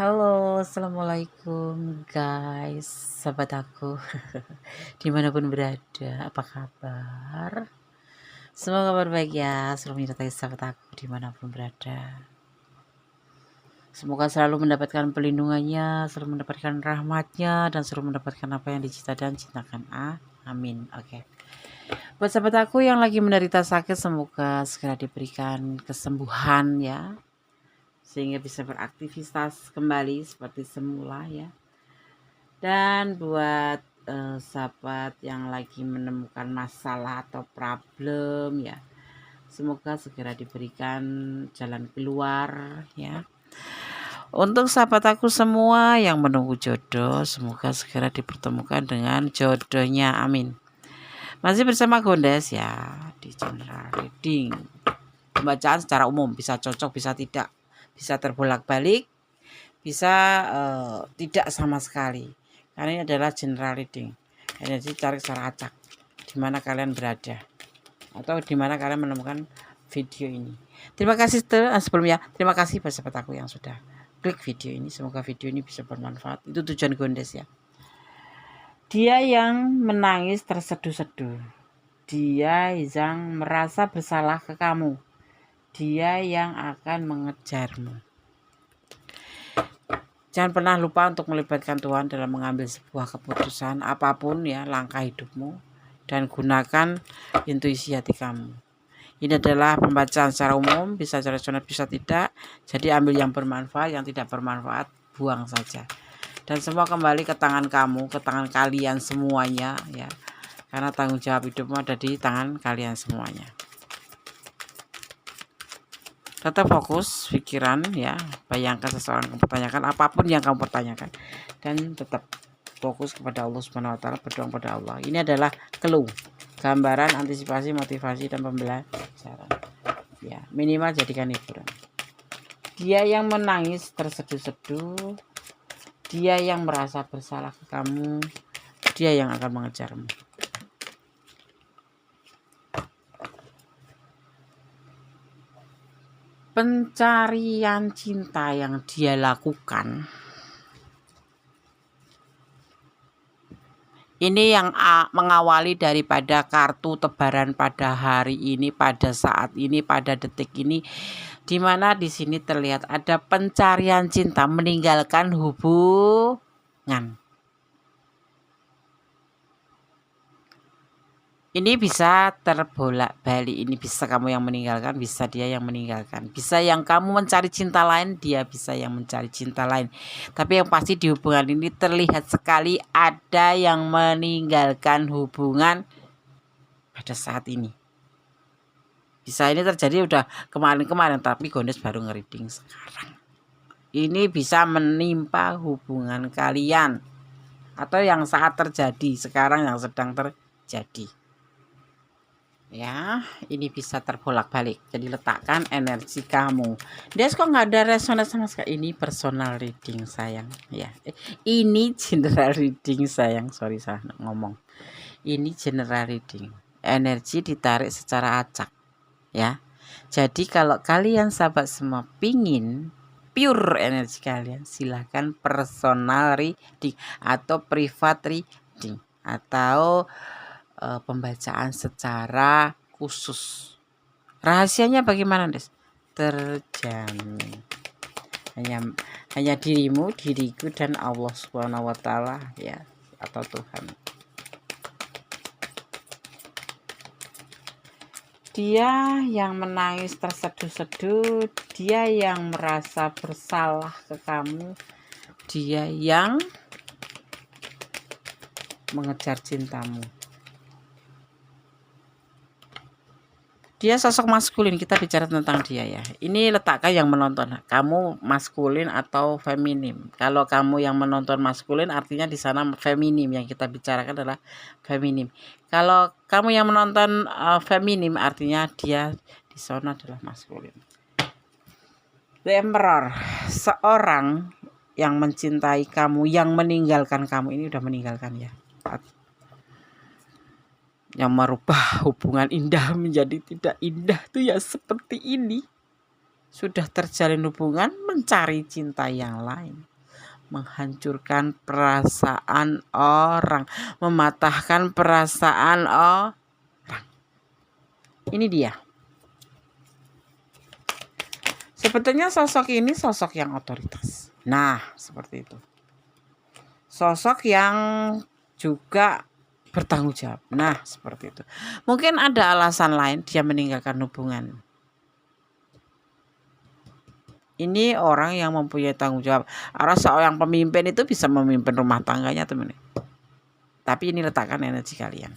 Halo, assalamualaikum guys, sahabat aku, dimanapun berada, apa kabar? Semoga kabar baik ya, selalu menyertai sahabat aku dimanapun berada. Semoga selalu mendapatkan pelindungannya, selalu mendapatkan rahmatnya, dan selalu mendapatkan apa yang dicita dan cintakan. Amin. Oke. Buat sahabat aku yang lagi menderita sakit, semoga segera diberikan kesembuhan ya, sehingga bisa beraktivitas kembali seperti semula ya. Dan buat sahabat yang lagi menemukan masalah atau problem ya, semoga segera diberikan jalan keluar ya. Untuk sahabat aku semua yang menunggu jodoh, semoga segera dipertemukan dengan jodohnya, amin. Masih bersama Gondes ya di general reading. Pembacaan secara umum, bisa cocok, bisa tidak, bisa terbolak-balik, bisa tidak sama sekali. Karena ini adalah general reading. Energi cari secara acak di mana kalian berada atau di mana kalian menemukan video ini. Terima kasih sebelumnya. Terima kasih buat sahabat aku yang sudah klik video ini. Semoga video ini bisa bermanfaat. Itu tujuan Gondes ya. Dia yang menangis terseduh-seduh. Dia yang merasa bersalah ke kamu. Dia yang akan mengejarmu. Jangan pernah lupa untuk melibatkan Tuhan dalam mengambil sebuah keputusan apapun ya, langkah hidupmu, dan gunakan intuisi hati kamu. Ini adalah pembacaan secara umum, bisa rasional bisa tidak. Jadi ambil yang bermanfaat, yang tidak bermanfaat buang saja. Dan semua kembali ke tangan kamu, ke tangan kalian semuanya ya. Karena tanggung jawab hidupmu ada di tangan kalian semuanya. Tetap fokus pikiran ya, bayangkan seseorang kamu pertanyakan apapun yang kamu pertanyakan, dan tetap fokus kepada Allah Subhanahu wa taala, berdoa kepada Allah. Ini adalah clue, gambaran, antisipasi, motivasi, dan pembelajaran ya, minimal jadikan hiburan. Dia yang menangis terseduh-seduh, dia yang merasa bersalah ke kamu, dia yang akan mengejarmu. Pencarian cinta yang dia lakukan ini yang mengawali daripada kartu tebaran pada hari ini, pada saat ini, pada detik ini, di mana di sini terlihat ada pencarian cinta meninggalkan hubungan. Ini bisa terbolak-balik, ini bisa kamu yang meninggalkan, bisa dia yang meninggalkan. Bisa yang kamu mencari cinta lain, dia bisa yang mencari cinta lain. Tapi yang pasti di hubungan ini terlihat sekali ada yang meninggalkan hubungan pada saat ini. Bisa ini terjadi udah kemarin-kemarin, tapi Gondes baru ngereading sekarang. Ini bisa menimpa hubungan kalian atau yang saat terjadi, sekarang yang sedang terjadi. Ya, ini bisa terbolak-balik. Jadi letakkan energi kamu. Des kok nggak ada resonans sama sekali. Ini personal reading sayang. Ya, ini general reading sayang. Sorry salah ngomong. Ini general reading. Energi ditarik secara acak. Ya, jadi kalau kalian sahabat semua pingin pure energi kalian, silahkan personal reading atau private reading atau pembacaan secara khusus. Rahasianya bagaimana, Des? Terjamin. Hanya dirimu, diriku, dan Allah Subhanahu wa taala ya, atau Tuhan. Dia yang menangis terseduh-seduh, dia yang merasa bersalah ke kamu, dia yang mengejar cintamu. Dia sosok maskulin, kita bicara tentang dia ya. Ini letakkan yang menonton. Kamu maskulin atau feminim. Kalau kamu yang menonton maskulin, artinya di sana feminim. Yang kita bicarakan adalah feminim. Kalau kamu yang menonton feminim, artinya dia di sana adalah maskulin. The Emperor, seorang yang mencintai kamu, yang meninggalkan kamu, ini udah meninggalkan ya. Yang merubah hubungan indah menjadi tidak indah tuh ya seperti ini. Sudah terjalin hubungan, mencari cinta yang lain. menghancurkan perasaan orang, mematahkan perasaan orang. Ini dia. Sebetulnya sosok ini sosok yang otoritas. Nah, seperti itu. Sosok yang juga bertanggung jawab. Nah, seperti itu. Mungkin ada alasan lain dia meninggalkan hubungan. Ini orang yang mempunyai tanggung jawab. Karena seorang pemimpin itu bisa memimpin rumah tangganya, teman. Tapi ini letakkan energi kalian.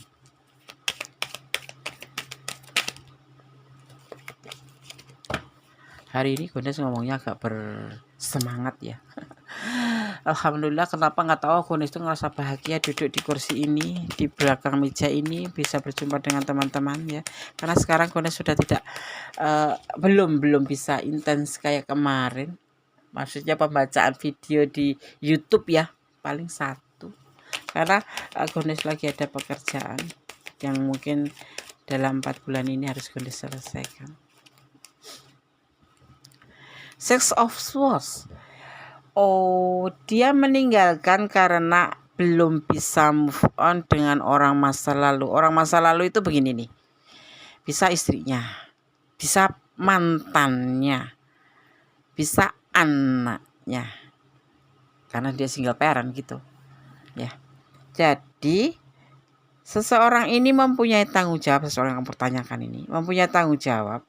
Hari ini Gondes ngomongnya agak bersemangat ya. Alhamdulillah, kenapa nggak tahu, Gondes itu ngerasa bahagia duduk di kursi ini, di belakang meja ini, bisa berjumpa dengan teman-teman ya. Karena sekarang Gondes sudah tidak belum bisa intens kayak kemarin. Maksudnya pembacaan video di YouTube ya, paling 1. Karena Gondes lagi ada pekerjaan yang mungkin dalam 4 bulan ini harus Gondes selesaikan. Six of Swords. Oh, dia meninggalkan karena belum bisa move on dengan orang masa lalu. Orang masa lalu itu begini nih. Bisa istrinya, bisa mantannya, bisa anaknya. Karena dia single parent gitu. Ya. Jadi seseorang ini mempunyai tanggung jawab, seseorang yang mempertanyakan ini mempunyai tanggung jawab.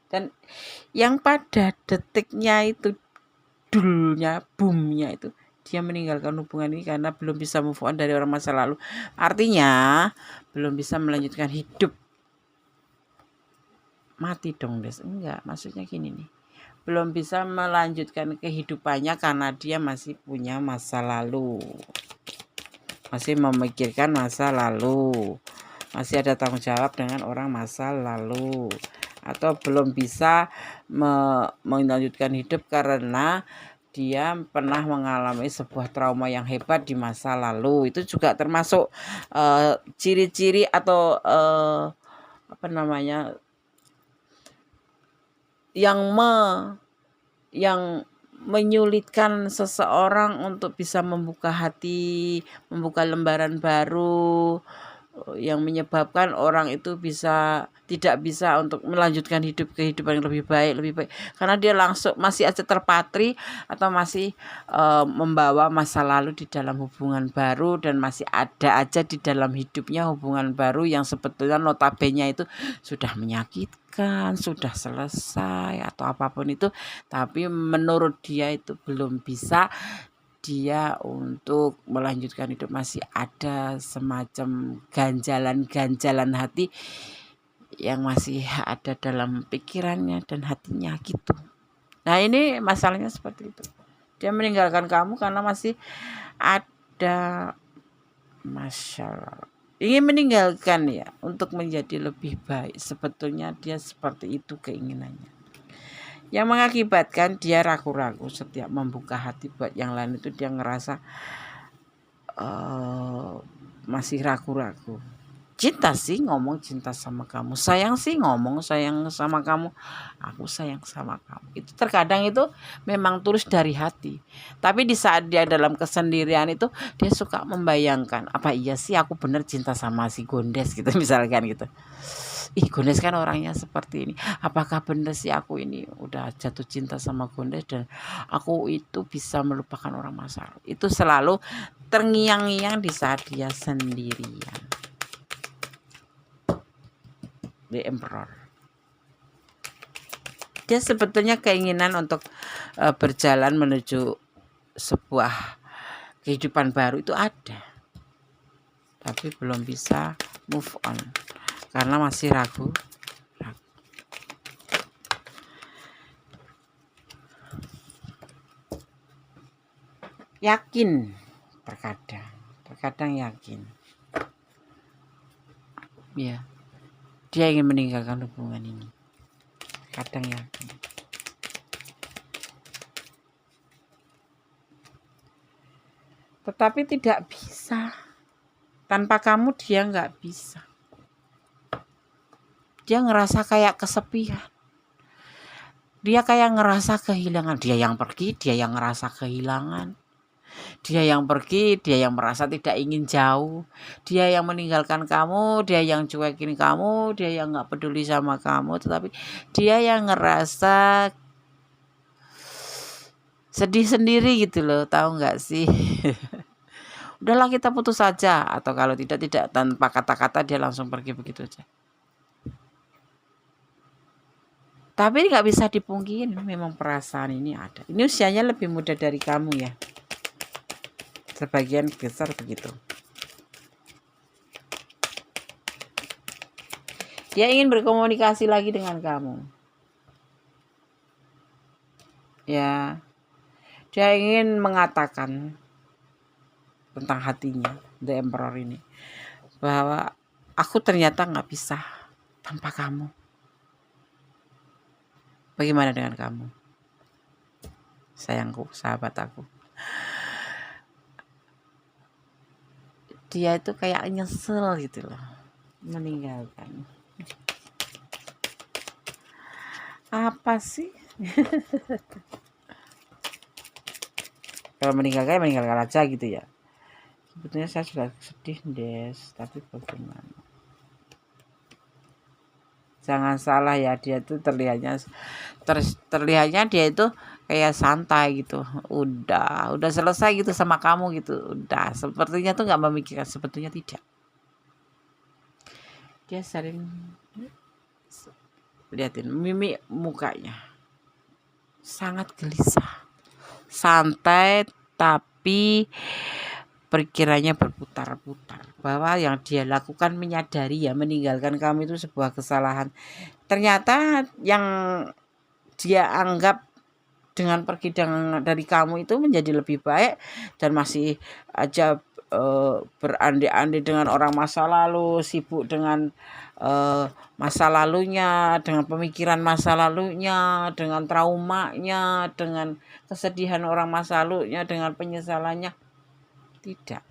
Dan yang pada detiknya itu, dulnya, boomnya itu, dia meninggalkan hubungan ini karena belum bisa move on dari orang masa lalu. Artinya belum bisa melanjutkan hidup. Mati dong, Des. Enggak, maksudnya gini nih. Belum bisa melanjutkan kehidupannya karena dia masih punya masa lalu. Masih memikirkan masa lalu. Masih ada tanggung jawab dengan orang masa lalu. Atau belum bisa melanjutkan hidup karena dia pernah mengalami sebuah trauma yang hebat di masa lalu. Itu juga termasuk ciri-ciri atau yang menyulitkan seseorang untuk bisa membuka hati, membuka lembaran baru, yang menyebabkan orang itu tidak bisa untuk melanjutkan kehidupan yang lebih baik karena dia langsung masih aja terpatri atau masih membawa masa lalu di dalam hubungan baru, dan masih ada aja di dalam hidupnya hubungan baru yang sebetulnya notabene itu sudah menyakitkan, sudah selesai atau apapun itu, tapi menurut dia itu belum bisa dia untuk melanjutkan hidup, masih ada semacam ganjalan hati yang masih ada dalam pikirannya dan hatinya gitu. Nah, ini masalahnya seperti itu. Dia meninggalkan kamu karena masih ada masalah. Ingin meninggalkan ya untuk menjadi lebih baik. Sebetulnya dia seperti itu keinginannya. Yang mengakibatkan dia ragu-ragu setiap membuka hati buat yang lain itu, dia ngerasa masih ragu-ragu. Cinta sih ngomong cinta sama kamu, sayang sih ngomong sayang sama kamu, aku sayang sama kamu. Itu terkadang itu memang tulus dari hati. Tapi di saat dia dalam kesendirian itu, dia suka membayangkan, apa iya sih aku bener cinta sama si Gondes gitu misalkan gitu. Gondes kan orangnya seperti ini. Apakah bener sih aku ini udah jatuh cinta sama Gondes dan aku itu bisa melupakan orang masa lalu. Itu selalu terngiang-ngiang di saat dia sendirian. The Emperor. Dia sebetulnya keinginan untuk berjalan menuju sebuah kehidupan baru itu ada. Tapi belum bisa move on karena masih ragu. Yakin terkadang yakin. Ya. Dia ingin meninggalkan hubungan ini. Kadang yakin. Tetapi tidak bisa. Tanpa kamu dia nggak bisa. Dia ngerasa kayak kesepian. Dia kayak ngerasa kehilangan. Dia yang pergi, dia yang ngerasa kehilangan. Dia yang pergi, dia yang merasa tidak ingin jauh, dia yang meninggalkan kamu, dia yang cuekin kamu, dia yang nggak peduli sama kamu, tetapi dia yang ngerasa sedih sendiri gitu loh, tahu nggak sih? Udahlah kita putus saja, atau kalau tidak tanpa kata-kata dia langsung pergi begitu aja. Tapi nggak bisa dipungkiri, memang perasaan ini ada. Ini usianya lebih muda dari kamu ya. Sebagian besar begitu. Dia ingin berkomunikasi lagi dengan kamu. Ya, dia ingin mengatakan tentang hatinya, The Emperor ini, bahwa aku ternyata nggak bisa tanpa kamu. Bagaimana dengan kamu, sayangku, sahabat aku? Dia itu kayak nyesel gitu loh, meninggalkan. Apa sih? Kalau meninggalkan aja gitu ya. Sebetulnya saya sudah sedih, Des, tapi bagaimana? Jangan salah ya, dia itu terlihatnya dia itu kayak santai gitu. Udah selesai gitu sama kamu gitu. Udah, sepertinya tuh nggak memikirkan, sebetulnya tidak. Dia sering liatin mimik mukanya. Sangat gelisah. Santai tapi pikirannya berputar-putar, bahwa yang dia lakukan menyadari ya, meninggalkan kamu itu sebuah kesalahan. Ternyata yang dia anggap dengan pergi dari kamu itu menjadi lebih baik, dan masih aja berandai-andai dengan orang masa lalu, sibuk dengan masa lalunya, dengan pemikiran masa lalunya, dengan traumanya, dengan kesedihan orang masa lalunya, dengan penyesalannya. Tidak.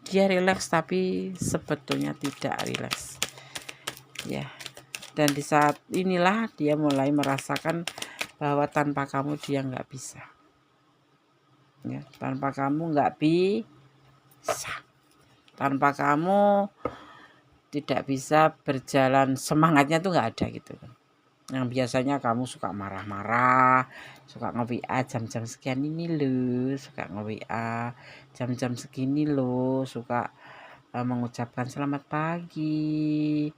Dia rileks tapi sebetulnya tidak rileks. Ya. Dan di saat inilah dia mulai merasakan bahwa tanpa kamu dia nggak bisa. Ya, tanpa kamu nggak bisa. Tanpa kamu tidak bisa berjalan, semangatnya tuh nggak ada gitu. Yang biasanya kamu suka marah-marah, suka nge-WA jam-jam sekian ini loh, suka nge-WA jam-jam segini loh, suka mengucapkan selamat pagi,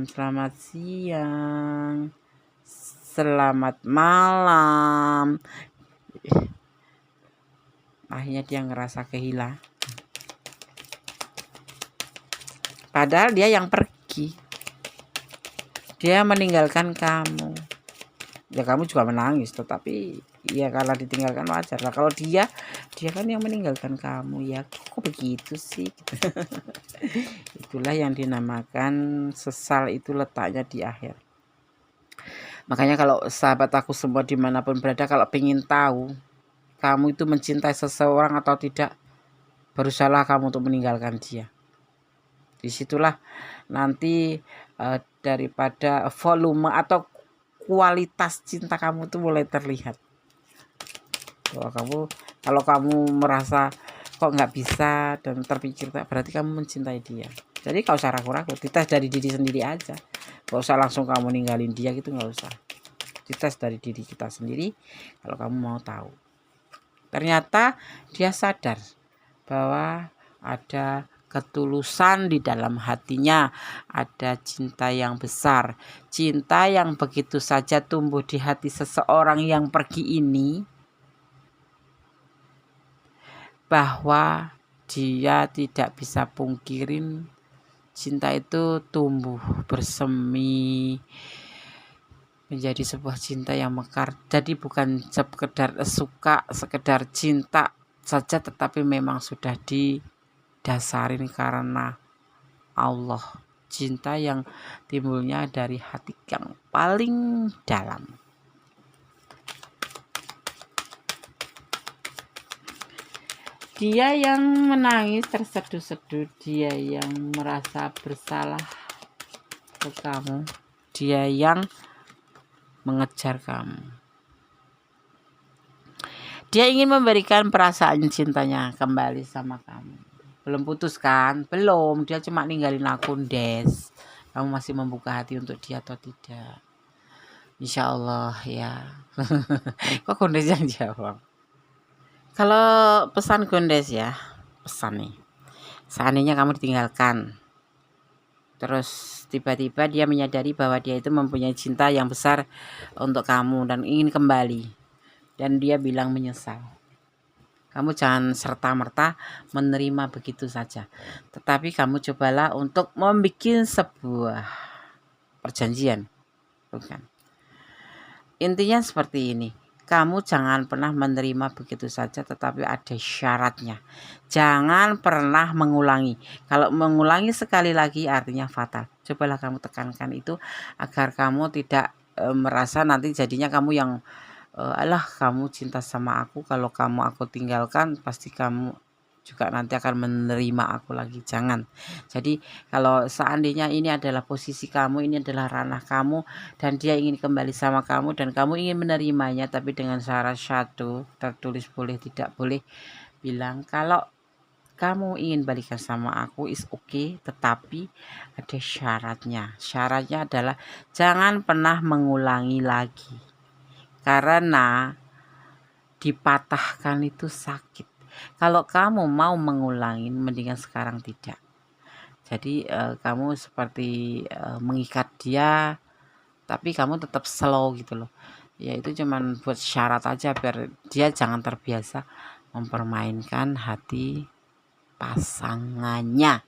selamat siang, selamat malam. Akhirnya dia ngerasa kehilangan. Padahal dia yang pergi. Dia meninggalkan kamu. Ya kamu juga menangis, tetapi ya kalau ditinggalkan wajar lah. Kalau dia kan yang meninggalkan kamu, ya kok begitu sih? Itulah yang dinamakan sesal, itu letaknya di akhir. Makanya kalau sahabat aku semua dimanapun berada, kalau pengen tahu kamu itu mencintai seseorang atau tidak, berusahalah kamu untuk meninggalkan dia. Disitulah nanti daripada volume atau kualitas cinta kamu tuh mulai terlihat. Kalau kamu merasa kok nggak bisa dan terpikir, berarti kamu mencintai dia. Jadi gak usah ragu-ragu, dites dari diri sendiri aja. Gak usah langsung kamu ninggalin dia gitu, gak usah. Dites dari diri kita sendiri kalau kamu mau tahu. Ternyata dia sadar bahwa ada ketulusan di dalam hatinya, ada cinta yang besar, cinta yang begitu saja tumbuh di hati seseorang yang pergi ini, bahwa dia tidak bisa pungkirin cinta itu tumbuh bersemi menjadi sebuah cinta yang mekar. Jadi bukan sekedar suka, sekedar cinta saja, tetapi memang sudah didasarin karena Allah. Cinta yang timbulnya dari hati yang paling dalam. Dia yang menangis terseduh-seduh, dia yang merasa bersalah ke kamu, dia yang mengejar kamu. Dia ingin memberikan perasaan cintanya kembali sama kamu. Belum putus kan? Belum, dia cuma ninggalin aku, Des. Kamu masih membuka hati untuk dia atau tidak? Insya Allah ya. Kok Gondes yang jawab? Kalau pesan Gondes ya, pesan nih. Seandainya kamu ditinggalkan, terus tiba-tiba dia menyadari bahwa dia itu mempunyai cinta yang besar untuk kamu dan ingin kembali, dan dia bilang menyesal. Kamu jangan serta-merta menerima begitu saja, tetapi kamu cobalah untuk membuat sebuah perjanjian, bukan? Intinya seperti ini. Kamu jangan pernah menerima begitu saja, tetapi ada syaratnya. Jangan pernah mengulangi. Kalau mengulangi sekali lagi artinya fatal. Cobalah kamu tekankan itu agar kamu tidak merasa nanti jadinya kamu yang alah kamu cinta sama aku, kalau kamu aku tinggalkan pasti kamu juga nanti akan menerima aku lagi. Jangan. Jadi kalau seandainya ini adalah posisi kamu, ini adalah ranah kamu, dan dia ingin kembali sama kamu dan kamu ingin menerimanya, tapi dengan syarat satu, tertulis boleh tidak boleh, bilang kalau kamu ingin balikan sama aku is okay, tetapi ada syaratnya. Syaratnya adalah jangan pernah mengulangi lagi, karena dipatahkan itu sakit. Kalau kamu mau mengulangi, mendingan sekarang tidak. Jadi kamu seperti mengikat dia, tapi kamu tetap slow gitu loh. Ya itu cuman buat syarat aja biar dia jangan terbiasa mempermainkan hati pasangannya.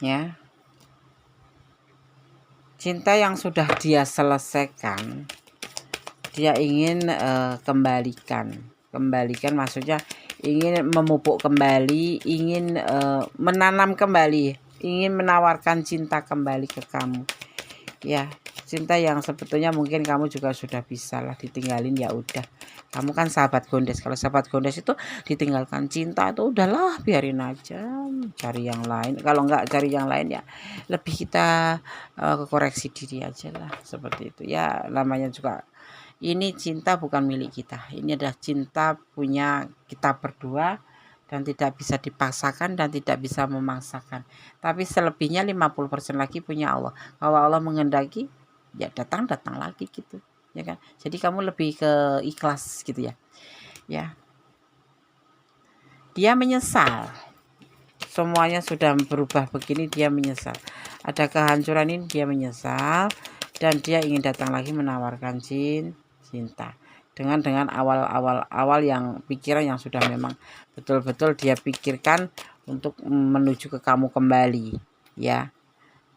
Ya. Cinta yang sudah dia selesaikan, dia ingin kembalikan maksudnya ingin memupuk kembali, ingin menanam kembali, ingin menawarkan cinta kembali ke kamu. Ya, cinta yang sebetulnya mungkin kamu juga sudah bisa lah ditinggalin, ya udah. Kamu kan sahabat Gondes. Kalau sahabat Gondes itu ditinggalkan cinta itu udahlah biarin aja, cari yang lain. Kalau enggak cari yang lain ya lebih kita koreksi diri aja lah, seperti itu. Ya namanya juga ini cinta bukan milik kita. Ini adalah cinta punya kita berdua dan tidak bisa dipaksakan dan tidak bisa memaksakan. Tapi selebihnya 50% lagi punya Allah. Kalau Allah menghendaki ya datang lagi gitu. Ya kan? Jadi kamu lebih ke ikhlas gitu ya. Ya. Dia menyesal. Semuanya sudah berubah begini, dia menyesal. Ada kehancuran ini, dia menyesal dan dia ingin datang lagi menawarkan cinta. Dengan awal yang pikiran yang sudah memang betul-betul dia pikirkan untuk menuju ke kamu kembali, ya.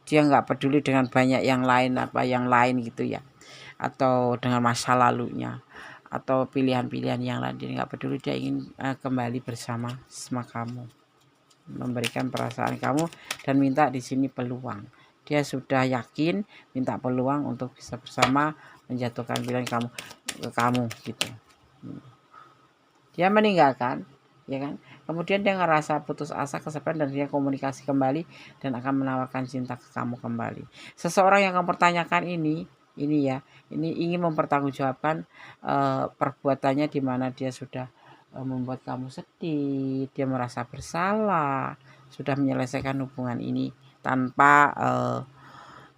Dia nggak peduli dengan banyak yang lain gitu ya, atau dengan masa lalunya atau pilihan-pilihan yang lain. Dia nggak peduli, dia ingin kembali bersama kamu, memberikan perasaan kamu dan minta di sini peluang. Dia sudah yakin, minta peluang untuk bisa bersama, menjatuhkan pilihan kamu ke kamu gitu. Dia meninggalkan, ya kan? Kemudian dia ngerasa putus asa, kesepian, dan dia komunikasi kembali dan akan menawarkan cinta ke kamu kembali. Seseorang yang kamu pertanyakan ini ya, ini ingin mempertanggungjawabkan perbuatannya di mana dia sudah membuat kamu sedih, dia merasa bersalah, sudah menyelesaikan hubungan ini tanpa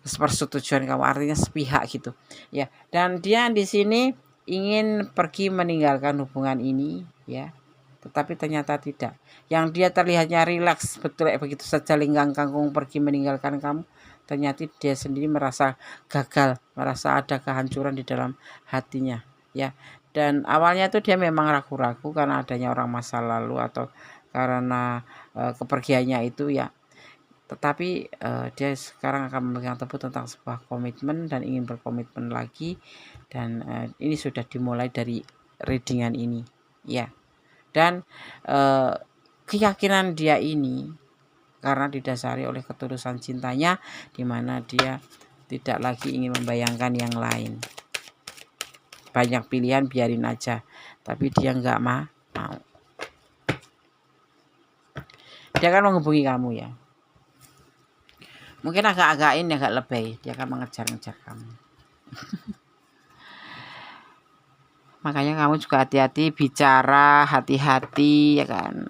persetujuan kamu, artinya sepihak gitu ya. Dan dia di sini ingin pergi meninggalkan hubungan ini ya, tetapi ternyata tidak. Yang dia terlihatnya rileks betul begitu saja linggang kangkung pergi meninggalkan kamu, ternyata dia sendiri merasa gagal, merasa ada kehancuran di dalam hatinya ya. Dan awalnya itu dia memang ragu-ragu karena adanya orang masa lalu atau karena kepergiannya itu ya. Tetapi dia sekarang akan memegang teguh tentang sebuah komitmen dan ingin berkomitmen lagi. Dan ini sudah dimulai dari readingan ini ya. Dan keyakinan dia ini karena didasari oleh ketulusan cintanya, di mana dia tidak lagi ingin membayangkan yang lain. banyak pilihan biarin aja. Tapi dia nggak mau. Dia akan menghubungi kamu ya. Mungkin agak-agak ini agak lebay. Dia akan mengejar-ngejar kamu. Makanya kamu juga hati-hati bicara, hati-hati ya kan.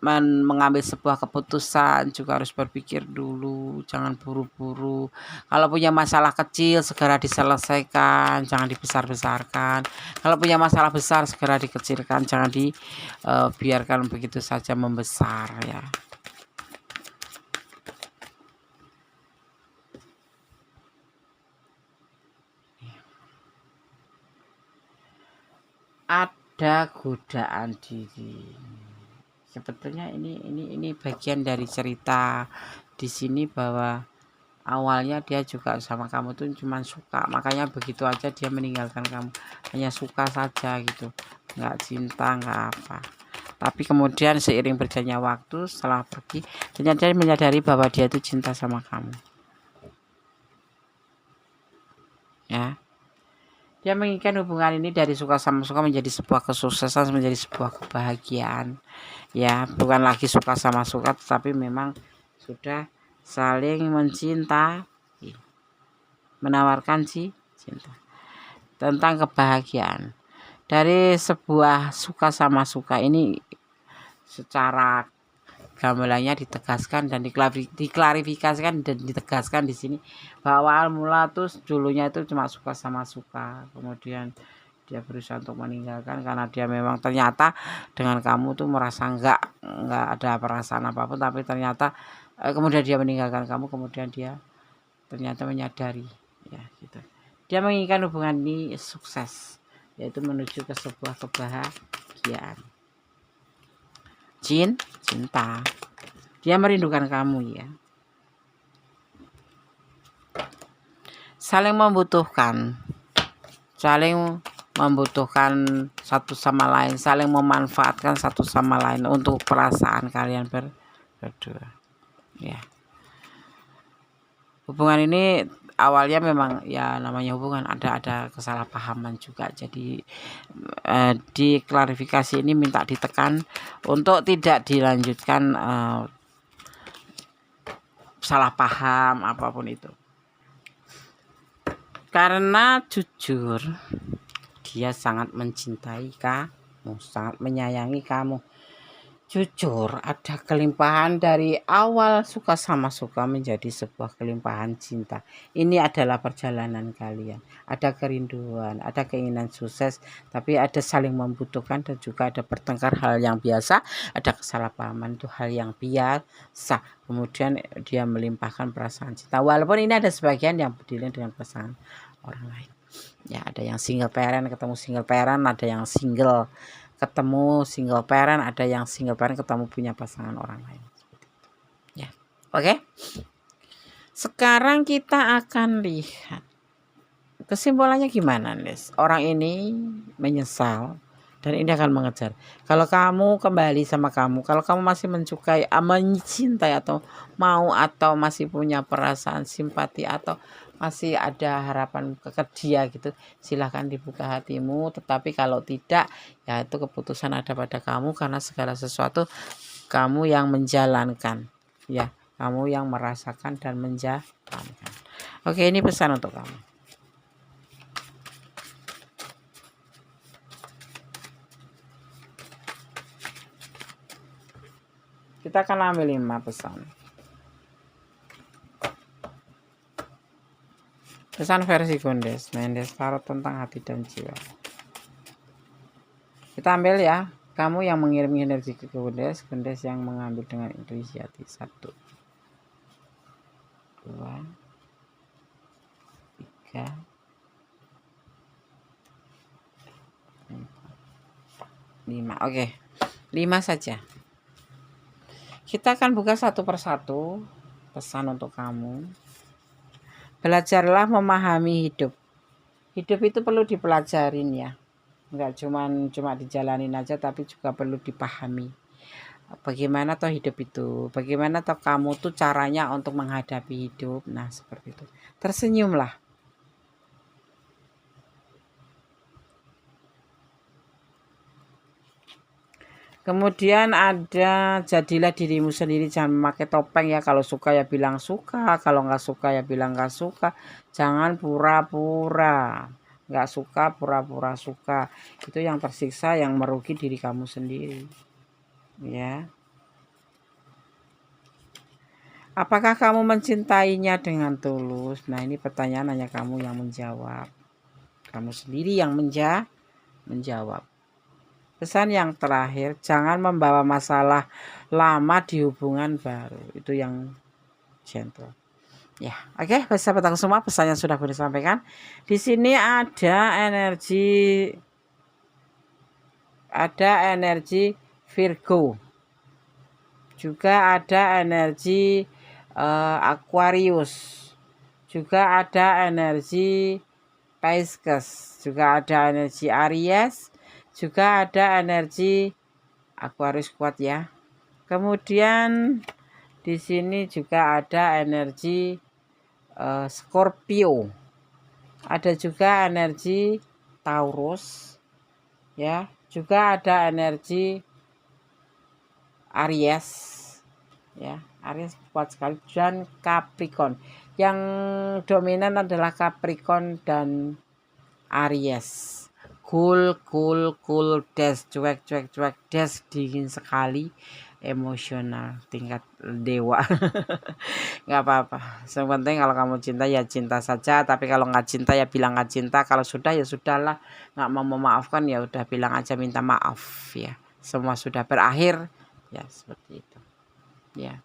Mengambil sebuah keputusan juga harus berpikir dulu, jangan buru-buru. Kalau punya masalah kecil segera diselesaikan, jangan dibesar-besarkan. Kalau punya masalah besar segera dikecilkan, jangan dibiarkan begitu saja membesar ya. Ada godaan diri. Sebetulnya ini bagian dari cerita di sini bahwa awalnya dia juga sama kamu tuh cuman suka, makanya begitu aja dia meninggalkan kamu, hanya suka saja gitu, nggak cinta nggak apa. Tapi kemudian seiring berjalannya waktu setelah pergi, ternyata dia menyadari bahwa dia itu cinta sama kamu ya. Dia menginginkan hubungan ini dari suka sama suka menjadi sebuah kesuksesan, menjadi sebuah kebahagiaan ya, bukan lagi suka sama suka tetapi memang sudah saling mencintai, menawarkan cinta tentang kebahagiaan. Dari sebuah suka sama suka ini secara gambarannya ditegaskan dan diklarifikasikan dan ditegaskan di sini bahwa awal mula tuh dulunya itu cuma suka sama suka, kemudian dia berusaha untuk meninggalkan karena dia memang ternyata dengan kamu tuh merasa nggak ada perasaan apapun, tapi ternyata kemudian dia meninggalkan kamu, kemudian dia ternyata menyadari ya gitu. Dia menginginkan hubungan ini sukses, yaitu menuju ke sebuah kebahagiaan. Cinta. Dia merindukan kamu ya. Saling membutuhkan satu sama lain, saling memanfaatkan satu sama lain untuk perasaan kalian berdua. Ya. Hubungan ini awalnya memang ya namanya hubungan ada kesalahpahaman juga. Jadi diklarifikasi ini minta ditekan untuk tidak dilanjutkan salah paham apapun itu. Karena jujur dia sangat mencintai kamu, sangat menyayangi kamu. Jujur ada kelimpahan dari awal suka sama suka menjadi sebuah kelimpahan cinta. Ini adalah perjalanan kalian. Ada kerinduan, ada keinginan sukses, tapi ada saling membutuhkan dan juga ada bertengkar, hal yang biasa. Ada kesalahpahaman, itu hal yang biasa. Kemudian dia melimpahkan perasaan cinta. Walaupun ini ada sebagian yang berdiri dengan pasangan orang lain. Ya, ada yang single parent ketemu single parent, ada yang single ketemu single parent, ada yang single parent ketemu punya pasangan orang lain. Ya, oke. Sekarang kita akan lihat kesimpulannya gimana, Nes. Orang ini menyesal dan ini akan mengejar. Kalau kamu kembali sama kamu, kalau kamu masih mencintai atau mau atau masih punya perasaan simpati atau masih ada harapan ke dia gitu, silahkan dibuka hatimu. Tetapi kalau tidak, ya itu keputusan ada pada kamu, karena segala sesuatu kamu yang menjalankan ya, kamu yang merasakan dan menjalankan. Oke, ini pesan untuk kamu. Kita akan ambil 5 pesan. Pesan versi Gondes, Mendes Tarot tentang hati dan jiwa. Kita ambil ya, kamu yang mengirim energi ke Gondes, Gondes yang mengambil dengan intuisi hati. 1, 2, 3, 4, 5. Oke, 5 saja. Kita akan buka satu persatu pesan untuk kamu. Belajarlah memahami hidup. Hidup itu perlu dipelajarin ya. Enggak cuma dijalanin aja, tapi juga perlu dipahami. Bagaimana toh hidup itu? Bagaimana toh kamu tuh caranya untuk menghadapi hidup? Nah, seperti itu. Tersenyumlah. Kemudian ada jadilah dirimu sendiri, jangan memakai topeng ya. Kalau suka ya bilang suka, kalau nggak suka ya bilang nggak suka. Jangan pura-pura nggak suka, pura-pura suka. Itu yang tersiksa, yang merugi diri kamu sendiri. Ya. Apakah kamu mencintainya dengan tulus? Nah, ini pertanyaan hanya kamu yang menjawab. Kamu sendiri yang menjawab. Pesan yang terakhir, jangan membawa masalah lama di hubungan baru. Itu yang gentle. Ya, oke, sahabat aku semua, pesannya sudah boleh disampaikan. Di sini ada energi Virgo. Juga ada energi Aquarius. Juga ada energi Pisces. Juga ada energi Aries. Juga ada energi Aquarius kuat ya. Kemudian di sini juga ada energi Scorpio. Ada juga energi Taurus ya. Juga ada energi Aries ya. Aries kuat sekali, dan Capricorn. Yang dominan adalah Capricorn dan Aries. Cool des, cuek des, dingin sekali, emosional tingkat dewa. Nggak apa-apa, yang penting kalau kamu cinta ya cinta saja, tapi kalau nggak cinta ya bilang nggak cinta. Kalau sudah ya sudahlah, nggak mau memaafkan ya udah bilang aja minta maaf ya, semua sudah berakhir ya, seperti itu ya.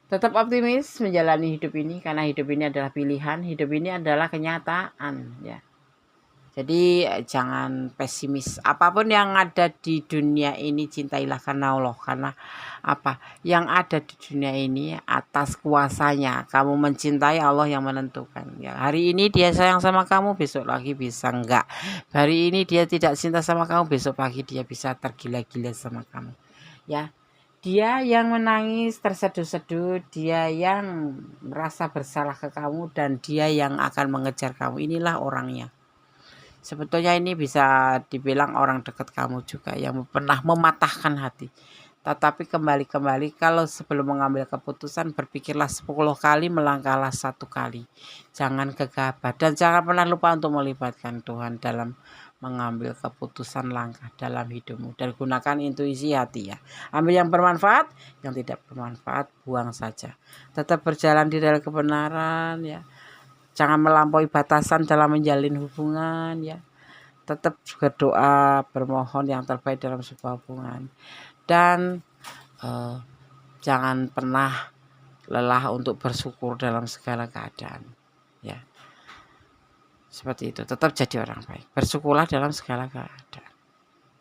Tetap optimis menjalani hidup ini, karena hidup ini adalah pilihan, hidup ini adalah kenyataan ya. Jadi jangan pesimis. Apapun yang ada di dunia ini, cintailah karena Allah. Karena apa? Yang ada di dunia ini atas kuasanya. Kamu mencintai, Allah yang menentukan. Ya, hari ini dia sayang sama kamu, besok lagi bisa enggak. Hari ini dia tidak cinta sama kamu, besok pagi dia bisa tergila-gila sama kamu. Ya. Dia yang menangis terseduh-seduh, dia yang merasa bersalah ke kamu, dan dia yang akan mengejar kamu. Inilah orangnya. Sebetulnya ini bisa dibilang orang dekat kamu juga yang pernah mematahkan hati. Tetapi kembali kalau sebelum mengambil keputusan, berpikirlah 10 kali, melangkahlah 1 kali. Jangan gegabah dan jangan pernah lupa untuk melibatkan Tuhan dalam mengambil keputusan langkah dalam hidupmu, dan gunakan intuisi hati ya. Ambil yang bermanfaat, yang tidak bermanfaat buang saja. Tetap berjalan di dalam kebenaran ya. Jangan melampaui batasan dalam menjalin hubungan ya. Tetap berdoa, bermohon yang terbaik dalam sebuah hubungan. Dan jangan pernah lelah untuk bersyukur dalam segala keadaan ya. Seperti itu. Tetap jadi orang baik. Bersyukurlah dalam segala keadaan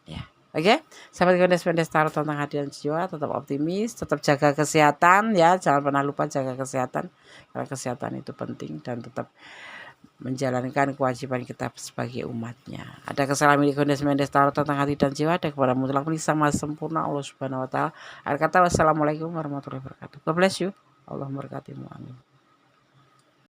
ya. Oke, sahabat Gondes Tarot tentang hati dan jiwa, tetap optimis, tetap jaga kesehatan ya, jangan pernah lupa jaga kesehatan, karena kesehatan itu penting, dan tetap menjalankan kewajiban kita sebagai umatnya. Ada kesalahan milik Gondes Tarot tentang hati dan jiwa, ada kepada mutlak sama sempurna Allah Subhanahu wa taala. Akhir kata, wassalamualaikum warahmatullahi wabarakatuh. God bless you. Allah memberkatimu. Amin.